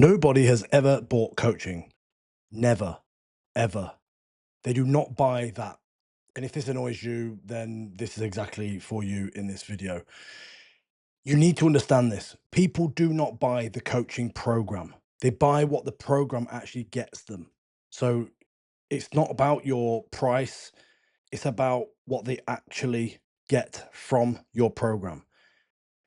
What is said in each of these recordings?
Nobody has ever bought coaching. Never, ever. They do not buy that. And if this annoys you, then this is exactly for you in this video. You need to understand this. People do not buy the coaching program. They buy what the program actually gets them. So it's not about your price. It's about what they actually get from your program.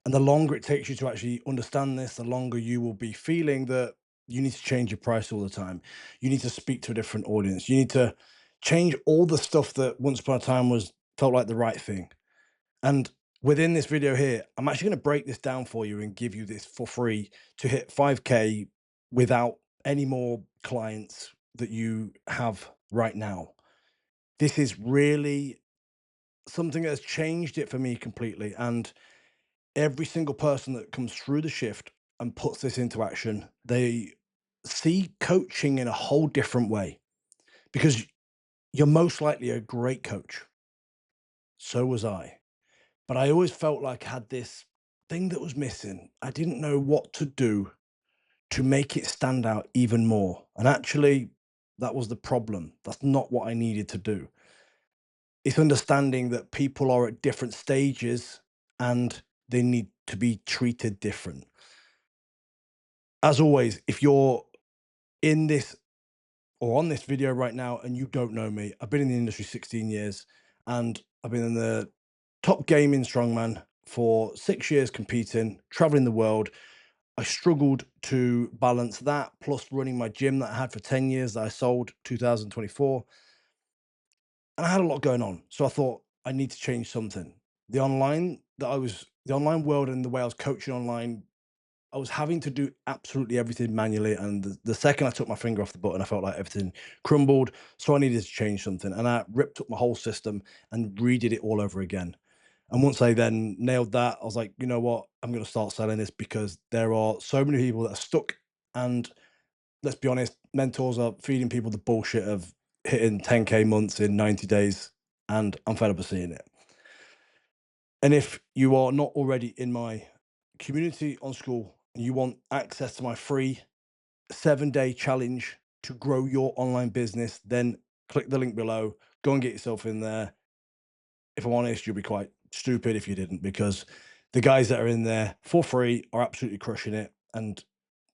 And the longer it takes you to actually understand this, the longer you will be feeling that you need to change your price all the time. You need to speak to a different audience. You need to change all the stuff that once upon a time was felt like the right thing. And within this video here, I'm actually going to break this down for you and give you this for free to hit 5K without any more clients that you have right now. This is really something that has changed it for me completely. And every single person that comes through the shift and puts this into action, they see coaching in a whole different way because you're most likely a great coach. So was I. But I always felt like I had this thing that was missing. I didn't know what to do to make it stand out even more. And actually, that was the problem. That's not what I needed to do. It's understanding that people are at different stages and they need to be treated different. As always, if you're in this or on this video right now and you don't know me, I've been in the industry 16 years and I've been in the top game in strongman for 6 years competing, traveling the world. I struggled to balance that plus running my gym that I had for 10 years that I sold 2024. And I had a lot going on. So I thought I need to change something. The online world and the way I was coaching online, I was having to do absolutely everything manually, and the second I took my finger off the button, I felt like everything crumbled. So I needed to change something, and I ripped up my whole system and redid it all over again. And once I then nailed that, I was like, you know what? I'm going to start selling this because there are so many people that are stuck. And let's be honest, mentors are feeding people the bullshit of hitting 10K months in 90 days. And I'm fed up of seeing it. And if you are not already in my community on school and you want access to my free 7-day challenge to grow your online business, then click the link below, go and get yourself in there. If I'm honest, you'll be quite stupid if you didn't, because the guys that are in there for free are absolutely crushing it. And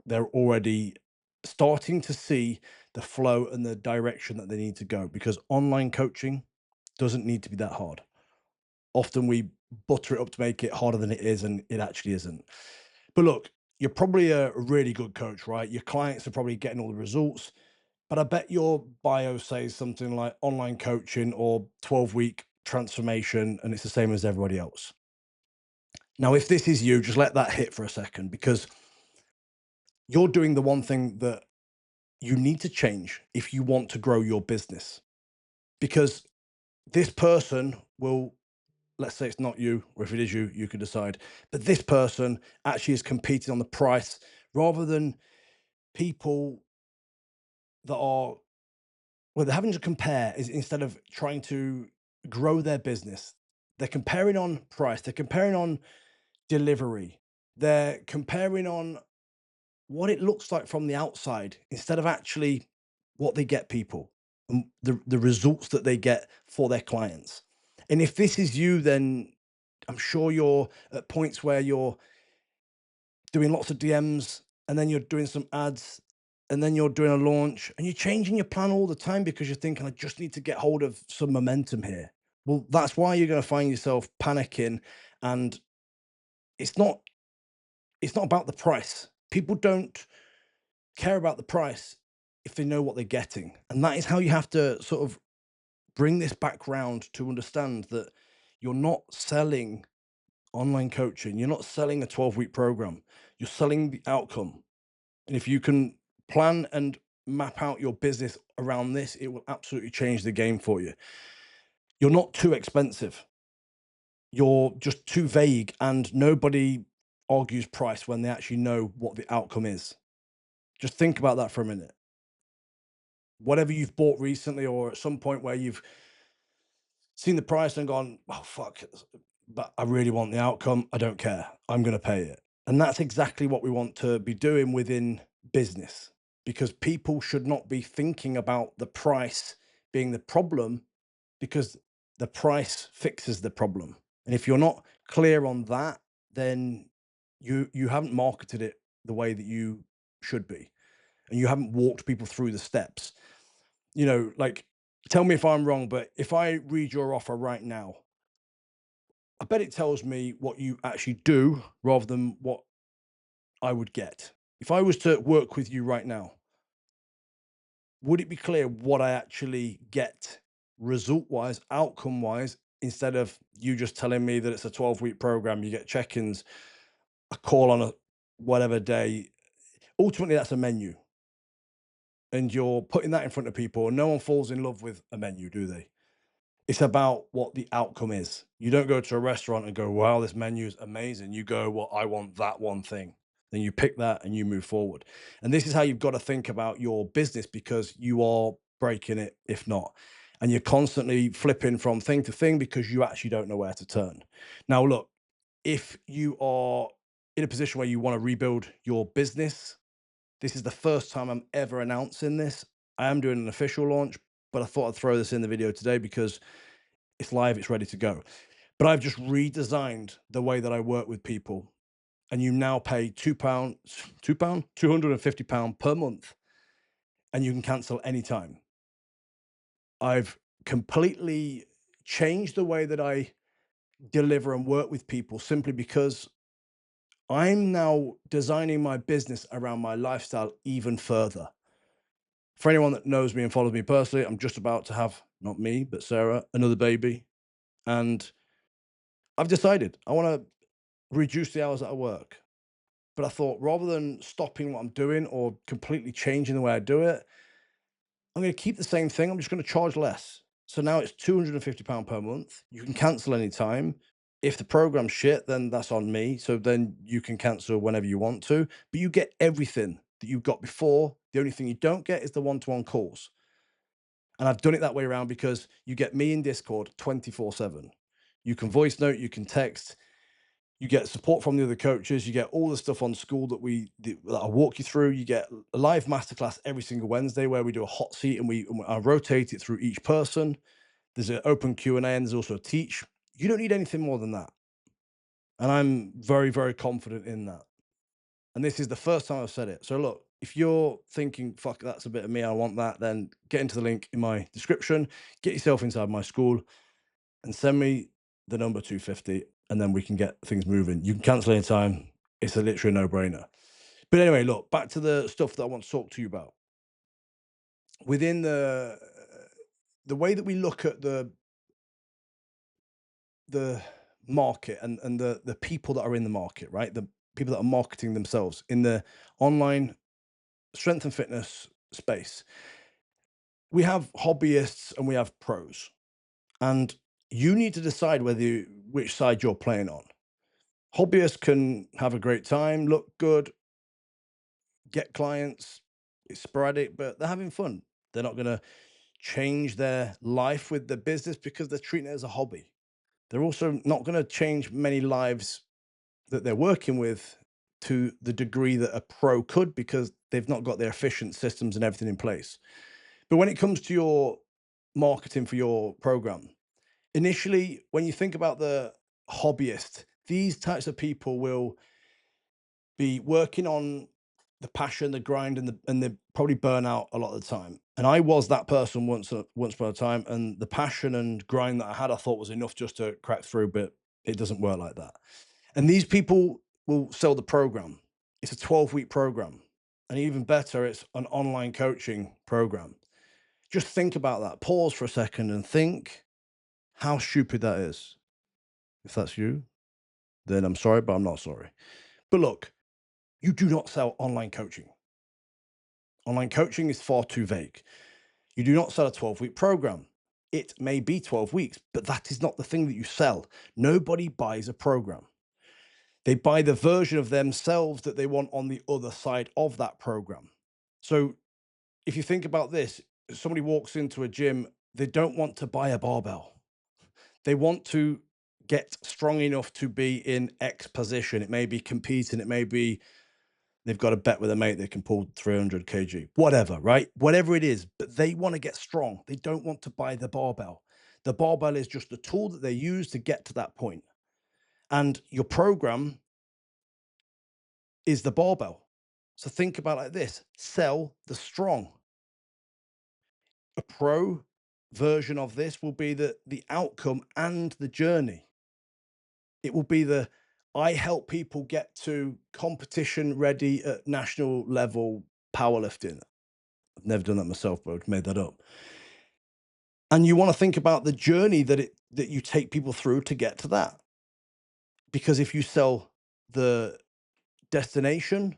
they're already starting to see the flow and the direction that they need to go, because online coaching doesn't need to be that hard. Often we butter it up to make it harder than it is, and it actually isn't. But look, you're probably a really good coach, right? Your clients are probably getting all the results, but I bet your bio says something like online coaching or 12-week transformation, and it's the same as everybody else. Now, if this is you, just let that hit for a second, because you're doing the one thing that you need to change if you want to grow your business. Because this person will, let's say it's not you, or if it is you, you can decide. But this person actually is competing on the price rather than people that are, well, they're having to compare is instead of trying to grow their business. They're comparing on price, they're comparing on delivery, they're comparing on what it looks like from the outside instead of actually what they get people and the results that they get for their clients. And if this is you, then I'm sure you're at points where you're doing lots of DMs and then you're doing some ads and then you're doing a launch and you're changing your plan all the time because you're thinking, I just need to get hold of some momentum here. Well, that's why you're going to find yourself panicking. And it's not it's not about the price. People don't care about the price if they know what they're getting. And that is how you have to sort of bring this back round to understand that you're not selling online coaching. You're not selling a 12-week program. You're selling the outcome. And if you can plan and map out your business around this, it will absolutely change the game for you. You're not too expensive. You're just too vague, and nobody argues price when they actually know what the outcome is. Just think about that for a minute. Whatever you've bought recently, or at some point where you've seen the price and gone, oh, fuck, but I really want the outcome. I don't care. I'm going to pay it. And that's exactly what we want to be doing within business, because people should not be thinking about the price being the problem, because the price fixes the problem. And if you're not clear on that, then you haven't marketed it the way that you should be, and you haven't walked people through the steps. Like, tell me if I'm wrong, but if I read your offer right now, I bet it tells me what you actually do rather than what I would get. If I was to work with you right now, would it be clear what I actually get result wise, outcome wise, instead of you just telling me that it's a 12-week program, you get check ins, a call on a whatever day? Ultimately, that's a menu. And you're putting that in front of people. No one falls in love with a menu, do they? It's about what the outcome is. You don't go to a restaurant and go, wow, this menu is amazing. You go, well, I want that one thing. Then you pick that and you move forward. And this is how you've got to think about your business, because you are breaking it if not. And you're constantly flipping from thing to thing because you actually don't know where to turn. Now, look, if you are in a position where you want to rebuild your business, this is the first time I'm ever announcing this. I am doing an official launch, but I thought I'd throw this in the video today because it's live, it's ready to go. But I've just redesigned the way that I work with people. And you now pay £2, £250 per month, and you can cancel anytime. I've completely changed the way that I deliver and work with people, simply because I'm now designing my business around my lifestyle even further. For anyone that knows me and follows me personally, I'm just about to have, not me, but Sarah, another baby. And I've decided I want to reduce the hours that I work. But I thought, rather than stopping what I'm doing or completely changing the way I do it, I'm going to keep the same thing. I'm just going to charge less. So now it's £250 per month. You can cancel anytime. If the program's shit, then that's on me. So then you can cancel whenever you want to. But you get everything that you've got before. The only thing you don't get is the one-to-one calls. And I've done it that way around because you get me in Discord 24/7. You can voice note, you can text, you get support from the other coaches, you get all the stuff on school that I walk you through. You get a live masterclass every single Wednesday where we do a hot seat, and I rotate it through each person. There's an open Q&A, and there's also a teach. You don't need anything more than that. And I'm very, very confident in that. And this is the first time I've said it. So look, if you're thinking, fuck, that's a bit of me, I want that, then get into the link in my description, get yourself inside my school, and send me the number 250, and then we can get things moving. You can cancel anytime. It's a literally a no-brainer. But anyway, look, back to the stuff that I want to talk to you about. Within the way that we look at the market, and the people that are in the market, right? The people that are marketing themselves in the online strength and fitness space. We have hobbyists and we have pros, and you need to decide which side you're playing on. Hobbyists can have a great time, look good, get clients. It's sporadic, but they're having fun. They're not going to change their life with the business because they're treating it as a hobby. They're also not going to change many lives that they're working with to the degree that a pro could, because they've not got their efficient systems and everything in place. But when it comes to your marketing for your program, initially, when you think about the hobbyist, these types of people will be working on the passion, the grind, and they probably burn out a lot of the time. And I was that person once upon a time, and the passion and grind that I had, I thought was enough just to crack through, but it doesn't work like that. And these people will sell the program. It's a 12-week program, and even better, it's an online coaching program. Just think about that. Pause for a second and think how stupid that is. If that's you, then I'm sorry, but I'm not sorry. But look, you do not sell online coaching. Online coaching is far too vague. You do not sell a 12-week program. It may be 12 weeks, but that is not the thing that you sell. Nobody buys a program. They buy the version of themselves that they want on the other side of that program. So if you think about this, somebody walks into a gym, they don't want to buy a barbell. They want to get strong enough to be in X position. It may be competing, it may be they've got a bet with a mate that can pull 300 kg, whatever, right? Whatever it is, but they want to get strong. They don't want to buy the barbell. The barbell is just the tool that they use to get to that point. And your program is the barbell. So think about it like this: sell the strong. A pro version of this will be the outcome and the journey. It will be the I help people get to competition ready at national level powerlifting. I've never done that myself, but I've made that up. And you want to think about the journey that you take people through to get to that. Because if you sell the destination,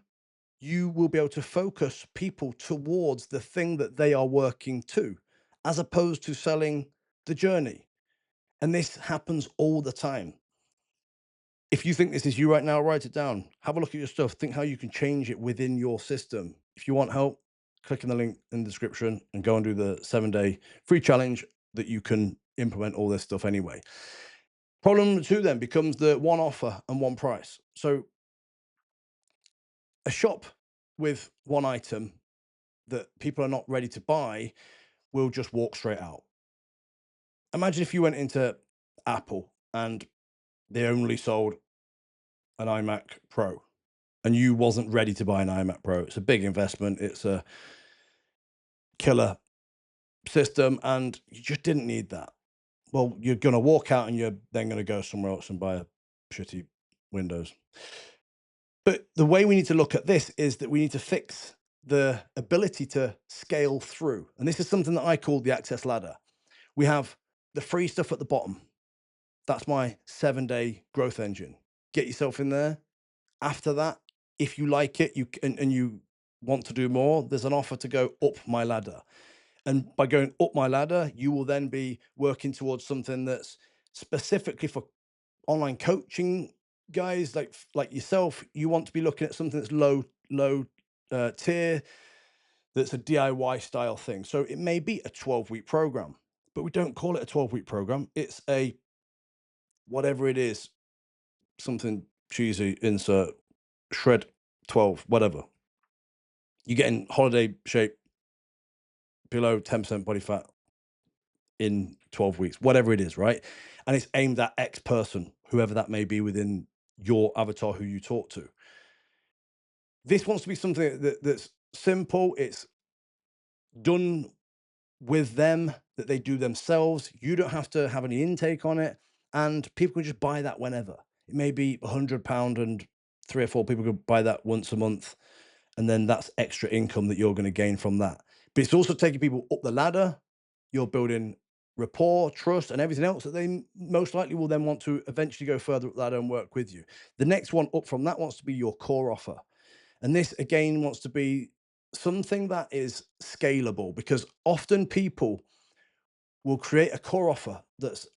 you will be able to focus people towards the thing that they are working to, as opposed to selling the journey. And this happens all the time. If you think this is you right now, write it down. Have a look at your stuff. Think how you can change it within your system. If you want help, click on the link in the description and go and do the 7-day free challenge that you can implement all this stuff anyway. Problem number two then becomes the one offer and one price. So a shop with one item that people are not ready to buy will just walk straight out. Imagine if you went into Apple and they only sold an iMac Pro and you wasn't ready to buy an iMac Pro. It's a big investment. It's a killer system and you just didn't need that. Well, you're going to walk out and you're then going to go somewhere else and buy a shitty Windows. But the way we need to look at this is that we need to fix the ability to scale through. And this is something that I call the access ladder. We have the free stuff at the bottom. That's my 7-day growth engine. Get yourself in there. After that, if you like it, and you want to do more, there's an offer to go up my ladder. And by going up my ladder, you will then be working towards something that's specifically for online coaching guys like yourself. You want to be looking at something that's low tier, that's a DIY style thing. So it may be a 12-week program, but we don't call it a 12-week program. It's a whatever it is, something cheesy, insert shred 12, whatever. You get in holiday shape, below 10% body fat in 12 weeks, whatever it is, right? And it's aimed at X person, whoever that may be within your avatar who you talk to. This wants to be something that's simple. It's done with them, that they do themselves. You don't have to have any intake on it. And people can just buy that whenever. It may be £100 and 3 or 4 people could buy that once a month. And then that's extra income that you're going to gain from that. But it's also taking people up the ladder. You're building rapport, trust, and everything else that they most likely will then want to eventually go further up the ladder and work with you. The next one up from that wants to be your core offer. And this again wants to be something that is scalable, because often people will create a core offer that's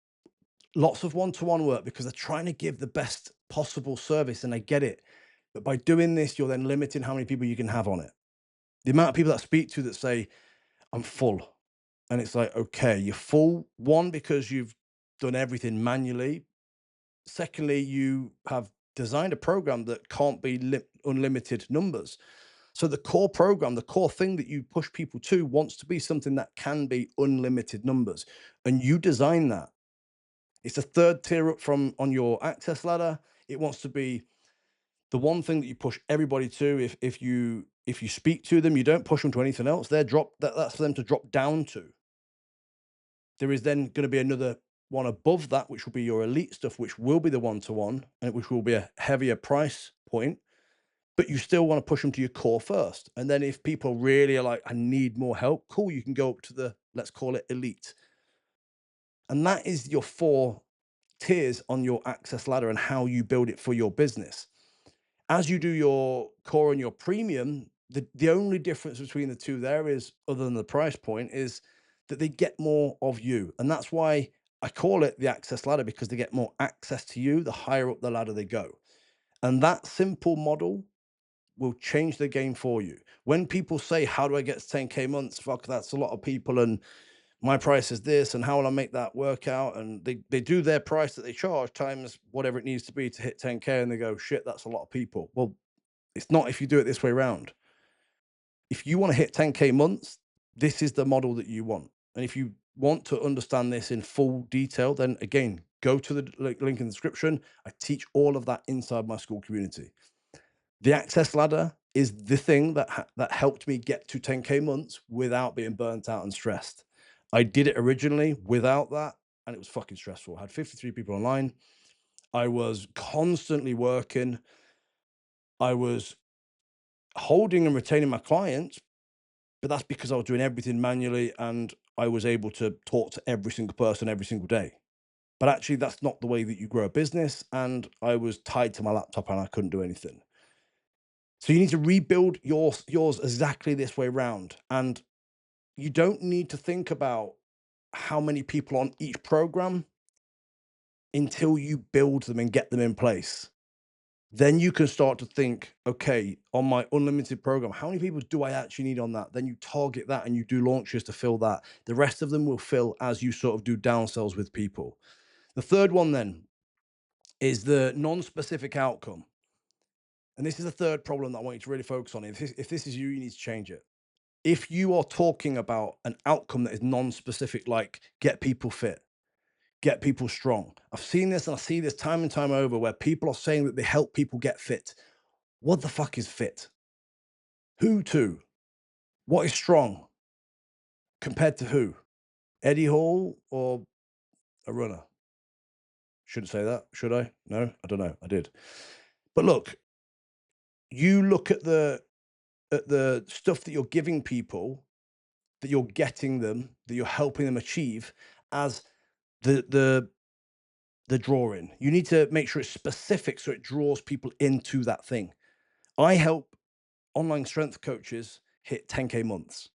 lots of one-to-one work because they're trying to give the best possible service, and I get it. But by doing this, you're then limiting how many people you can have on it. The amount of people that I speak to that say, I'm full. And it's like, okay, you're full. One, because you've done everything manually. Secondly, you have designed a program that can't be unlimited numbers. So the core program, the core thing that you push people to, wants to be something that can be unlimited numbers. And you design that. It's a third tier up from on your access ladder. It wants to be the one thing that you push everybody to. If you speak to them, you don't push them to anything else. That's for them to drop down to. There is then going to be another one above that, which will be your elite stuff, which will be the one-to-one, and which will be a heavier price point. But you still want to push them to your core first. And then if people really are like, I need more help, cool, you can go up to the, let's call it elite. And that is your 4 tiers on your access ladder and how you build it for your business. As you do your core and your premium, the only difference between the two there is, other than the price point, is that they get more of you. And that's why I call it the access ladder, because they get more access to you the higher up the ladder they go. And that simple model will change the game for you. When people say, how do I get to 10K months? Fuck, that's a lot of people. And my price is this, and how will I make that work out? And they do their price that they charge times whatever it needs to be to hit 10K, and they go, shit, that's a lot of people. Well, It's not if you do it this way around. If you want to hit 10K months, this is the model that you want. And if you want to understand this in full detail, then again, go to the link in the description. I teach all of that inside my school community. The access ladder is the thing that helped me get to 10K months without being burnt out and stressed. I did it originally without that, and it was fucking stressful. I had 53 people online. I was constantly working. I was holding and retaining my clients, but that's because I was doing everything manually and I was able to talk to every single person every single day. But actually, that's not the way that you grow a business. And I was tied to my laptop and I couldn't do anything. So you need to rebuild yours exactly this way round. And you don't need to think about how many people on each program until you build them and get them in place. Then you can start to think, okay, on my unlimited program, how many people do I actually need on that? Then you target that and you do launches to fill that. The rest of them will fill as you sort of do downsells with people. The third one then is the non-specific outcome. And this is the third problem that I want you to really focus on. If this is you, you need to change it. If you are talking about an outcome that is non-specific, like get people fit, get people strong. I've seen this and I see this time and time over where people are saying that they help people get fit. What the fuck is fit? Who to? What is strong? Compared to who? Eddie Hall or a runner? Shouldn't say that, should I? No, I don't know. I did. But look, you look at the stuff that you're giving people, that you're getting them, that you're helping them achieve as the the drawing. You need to make sure it's specific so it draws people into that thing. I help online strength coaches hit 10K months,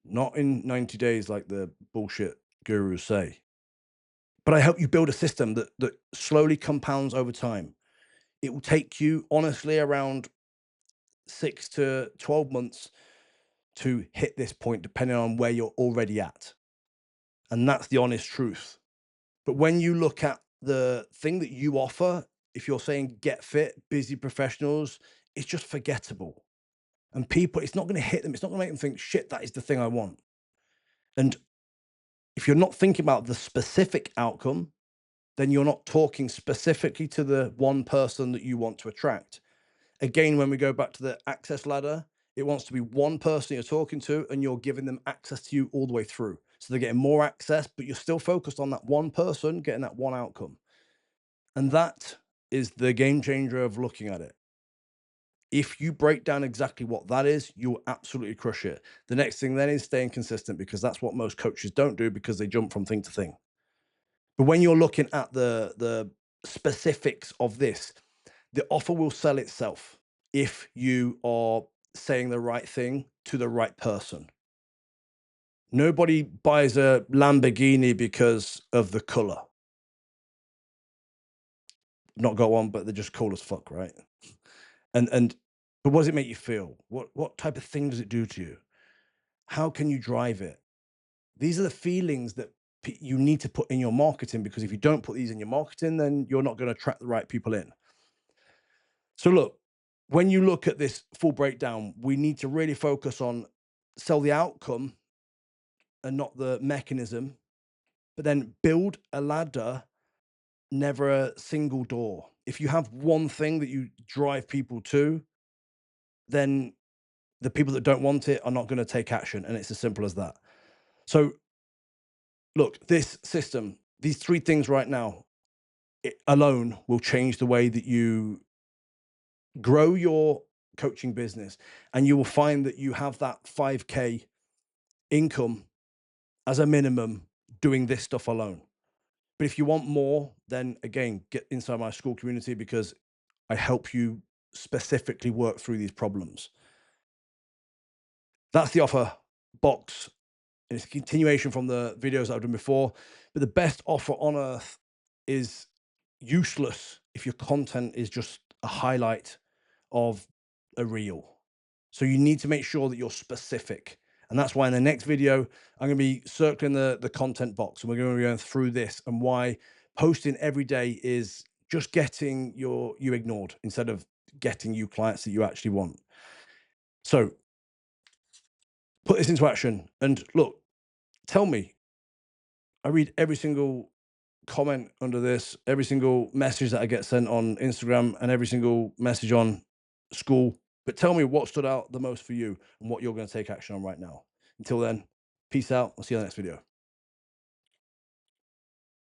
not in 90 days like the bullshit gurus say. But I help you build a system that slowly compounds over time. It will take you honestly around 6 to 12 months to hit this point, depending on where you're already at. And that's the honest truth. But when you look at the thing that you offer, if you're saying get fit, busy professionals, it's just forgettable. And people, it's not going to hit them. It's not going to make them think, shit, that is the thing I want. And if you're not thinking about the specific outcome, then you're not talking specifically to the one person that you want to attract. Again, when we go back to the access ladder, it wants to be one person you're talking to and you're giving them access to you all the way through. So they're getting more access, but you're still focused on that one person getting that one outcome. And that is the game changer of looking at it. If you break down exactly what that is, you'll absolutely crush it. The next thing then is staying consistent because that's what most coaches don't do because they jump from thing to thing. But when you're looking at the specifics of this, the offer will sell itself if you are saying the right thing to the right person. Nobody buys a Lamborghini because of the color. Not got one, but they're just cool as fuck, right? And but what does it make you feel? What type of thing does it do to you? How can you drive it? These are the feelings that you need to put in your marketing because if you don't put these in your marketing, then you're not going to attract the right people in. So look, when you look at this full breakdown, we need to really focus on sell the outcome and not the mechanism, but then build a ladder, never a single door. If you have one thing that you drive people to, then the people that don't want it are not going to take action. And it's as simple as that. So look, this system, these three things right now, it alone will change the way that you grow your coaching business. And you will find that you have that 5K income as a minimum doing this stuff alone. But if you want more, then again, get inside my school community because I help you specifically work through these problems. That's the offer box. And it's a continuation from the videos that I've done before. But the best offer on earth is useless if your content is just a highlight of a reel. So you need to make sure that you're specific. And that's why in the next video, I'm going to be circling the content box and we're going to be going through this and why posting every day is just getting you ignored instead of getting you clients that you actually want. So put this into action and look, tell me. I read every single comment under this, every single message that I get sent on Instagram, and every single message on school. But tell me what stood out the most for you and what you're going to take action on right now. Until then, peace out. I'll see you in the next video.